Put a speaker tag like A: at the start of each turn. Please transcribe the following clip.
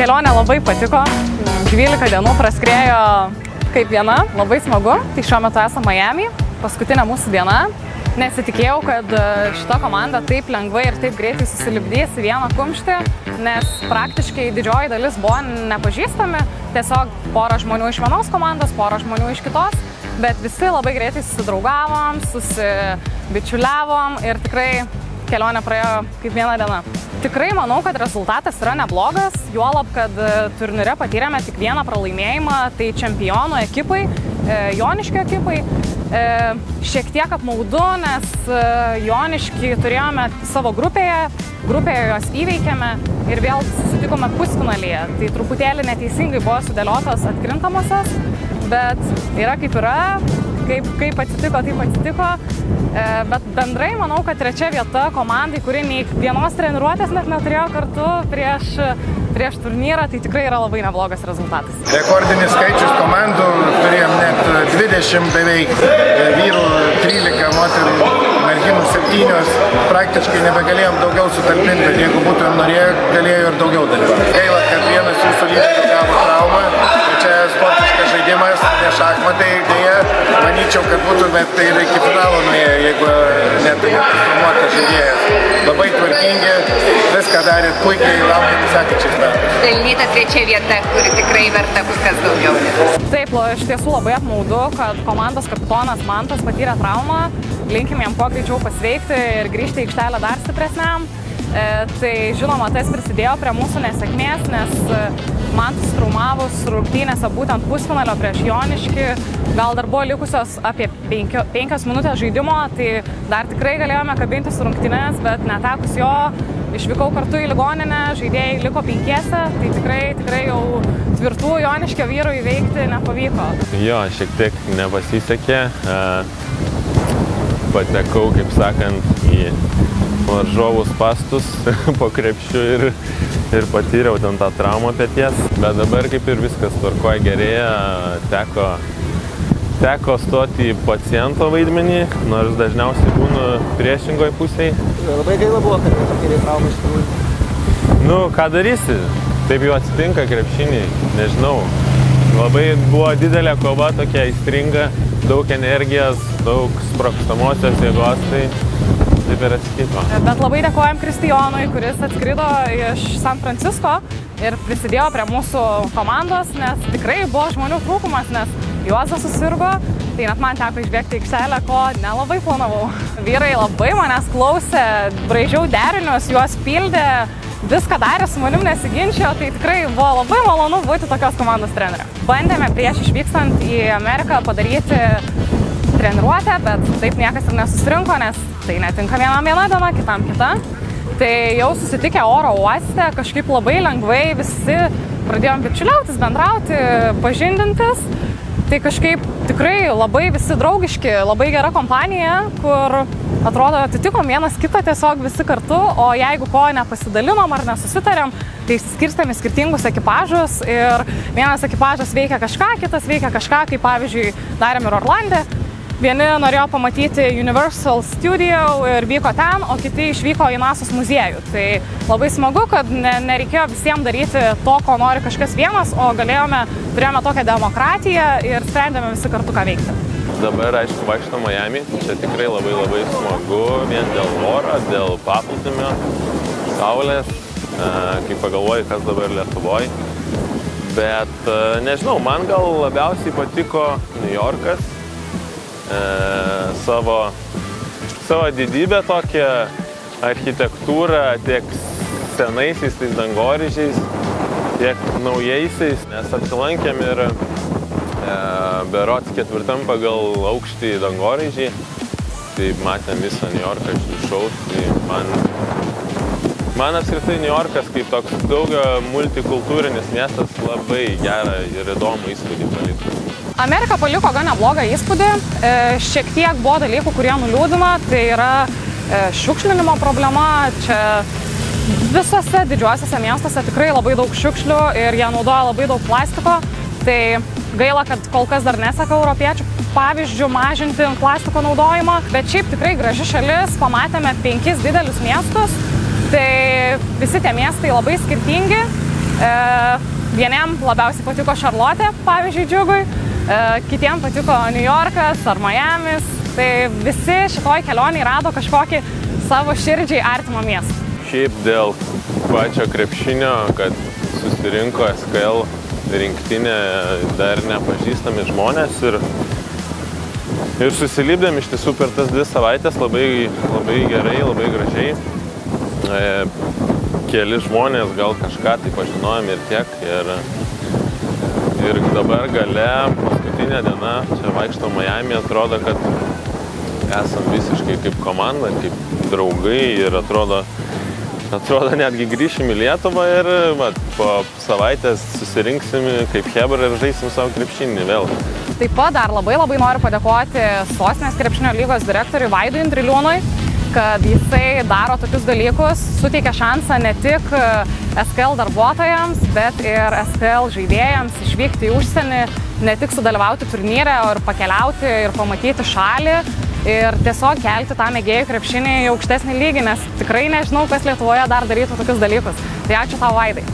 A: Kelionė labai patiko, 12 dienų praskrėjo kaip viena, labai smagu. Tai šiuo metu esame Miami, paskutinė mūsų diena. Nesitikėjau, kad šita komanda taip lengvai ir taip greitai susilipdys į vieną kumštį, nes praktiškai didžioji dalis buvo nepažįstami, tiesiog pora žmonių iš vienos komandos, pora žmonių iš kitos, bet visi labai greitai susidraugavom, susibičiuliavom ir tikrai kelionė praėjo kaip viena diena. Tikrai manau, kad rezultatas yra neblogas, juolab, kad turnyre patyrėme tik vieną pralaimėjimą, tai čempionų ekipai, Joniškio ekipai. Šiek tiek apmaudu, nes Joniškį turėjome savo grupėje juos įveikėme ir vėl susitikome pusfinalyje. Tai truputėlį neteisingai buvo sudėliotos atkrintamosios, bet yra kaip yra, kaip atsitiko, taip atsitiko. Bet bendrai manau, kad trečia vieta komandai, kuri nei vienos treniruotės net neturėjo kartu prieš turnyrą, tai tikrai yra labai neblogas rezultatas.
B: Rekordinis skaičius komandų, turėjom net 20 beveik, vyrų 13, moterų, merginų 7, praktiškai nebegalėjom daugiau sutalpinti, bet jeigu būtumėm norėję, galėjo ir daugiau dalyvauti. Gaila, kad vienas jūsų lyderių gavo traumą, čia sportiškas žaidimas, ne šachmatai, dėja, manyčiau, kad būtumėt tai ir iki finalo nuėję, jeigu net transformuotas žaidėjas. Labai tvarkingi, viską darėt puikiai, laukiam sekančiais metais.
C: Pelnyta trečia vieta, kuri tikrai verta kur kas daugiau.
A: Taip, iš tiesų labai apmaudu, kad komandos kapitonas Mantas patyrė traumą. Linkim jam kuo greičiau pasveikti ir grįžti į aikštelę dar stipresniam. Tai žinoma, tas prisidėjo prie mūsų nesėkmės, nes Mantas traumavus rungtynėse būtent pusfinalio prieš Joniškį. Gal dar buvo likusios apie 5 minutės žaidimo, tai dar tikrai galėjome kabintis rungtynės, bet netekus jo išvykau kartu į ligoninę, žaidėjai liko 5, tai tikrai jau tvirtų Joniškio vyrų įveikti nepavyko.
D: Jo, šiek tiek nepasisekė. Patekau, kaip sakant, į varžovų spastus po krepšiu ir patyriau ten tą traumą peties. Bet dabar kaip ir viskas tvarkoja, gerėja, teko stoti į paciento vaidmenį, nors dažniausiai būnu priešingoj pusėje.
E: Labai gaila buvo, kad patyrė traumą iš tikrųjų.
D: Nu, ką darysi? Taip jau atsitinka krepšinį, nežinau. Labai buvo didelė kova, tokia aistringa, daug energijos, daug sprogstamosios jėgos, tai taip ir atsitiko. Bet
A: labai dėkojam Kristijonui, kuris atskrido iš San Francisco ir prisidėjo prie mūsų komandos, nes tikrai buvo žmonių trūkumas, nes Juozas susirgo, tai net man teko išbėgti į aikštelę, ko nelabai planavau. Vyrai labai manęs klausė, braižiau derinius, juos pildė, viską darė, su manim nesiginčijo, tai tikrai buvo labai malonu būti tokios komandos treneriu. Bandėme prieš išvykstant į Ameriką padaryti treniruotę, bet taip niekas ir nesusirinko, nes tai netinka vienam viena diena, kitam kita. Tai jau susitikę oro uoste, kažkaip labai lengvai visi pradėjom bičiuliautis, bendrauti, pažindintis. Tai kažkaip tikrai labai visi draugiški, labai gera kompanija, kur atrodo atitikom vienas kitą tiesiog visi kartu, o jeigu ko nepasidalinom ar nesusitarėm, tai skirstėm į skirtingus ekipažus ir vienas ekipažas veikia kažką, kitas veikia kažką, kaip pavyzdžiui darėm ir Orlande. Vieni norėjo pamatyti Universal Studio ir vyko ten, o kiti išvyko į NASA's muziejų. Tai labai smagu, kad nereikėjo visiems daryti to, ko nori kažkas vienas, o turėjome tokią demokratiją ir sprendėme visi kartu, ką veikti.
D: Dabar, aišku, vaikšto Miami, čia tikrai labai smagu, vien dėl oro, dėl paplūdimio, saulės, kai pagalvoju, kas dabar Lietuvoje. Bet nežinau, man gal labiausiai patiko New Yorkas. Savo didybę tokią architektūrą tiek senaisiais tais dangoraižiais, tiek naujaisiais, nes apsilankėm ir berods 4 pagal aukštį dangoraižį, tai matėm visą New Yorką iš viršaus, tai man apskritai New Yorkas kaip toks daugio multikultūrinis miestas labai gerą ir įdomų įspūdį paliko.
A: Amerika paliko gan neblogą įspūdį, šiek tiek buvo dalykų, kurie nuliūdina, tai yra šiukšlinimo problema, čia visose didžiuosiuose miestuose tikrai labai daug šiukšlių ir jie naudoja labai daug plastiko, tai gaila, kad kol kas dar neseka europiečių pavyzdžių mažinti plastiko naudojimą, bet šiaip tikrai graži šalis, pamatėme 5 didelius miestus, tai visi tie miestai labai skirtingi, Vieniem labiausiai patiko Šarlotė, pavyzdžiui, Džiugui, kitiem patiko New Yorkas ar Miamis. Tai visi šitoj kelionėje rado kažkokį savo širdžiai artimą miestą.
D: Šiaip dėl pačio krepšinio, kad susirinko SKL rinktinė dar nepažįstami žmonės ir susilipdėm iš tiesų per tas 2 savaitės labai gerai, labai gražiai. Keli žmonės gal kažką tai pažinojom ir tiek. Ir dabar gale, paskutinė diena, čia vaikšto Miami, atrodo, kad esam visiškai kaip komanda, kaip draugai ir atrodo netgi grįšim į Lietuvą ir po savaitės susirinksim kaip chebra ir žaisim savo krepšinį vėl.
A: Taip pat dar labai noriu padėkoti Sostinės krepšinio lygos direktoriui Vaidui Indriliūnui, kad jisai daro tokius dalykus, suteikia šansą ne tik SKL darbuotojams, bet ir SKL žaidėjams išvykti į užsienį, ne tik sudalyvauti turnyre, ir pakeliauti ir pamatyti šalį ir tiesiog kelti tą mėgėjų krepšinį į aukštesnį lygį, nes tikrai nežinau, kas Lietuvoje dar darytų tokius dalykus. Tai ačiū tau, Vaidai.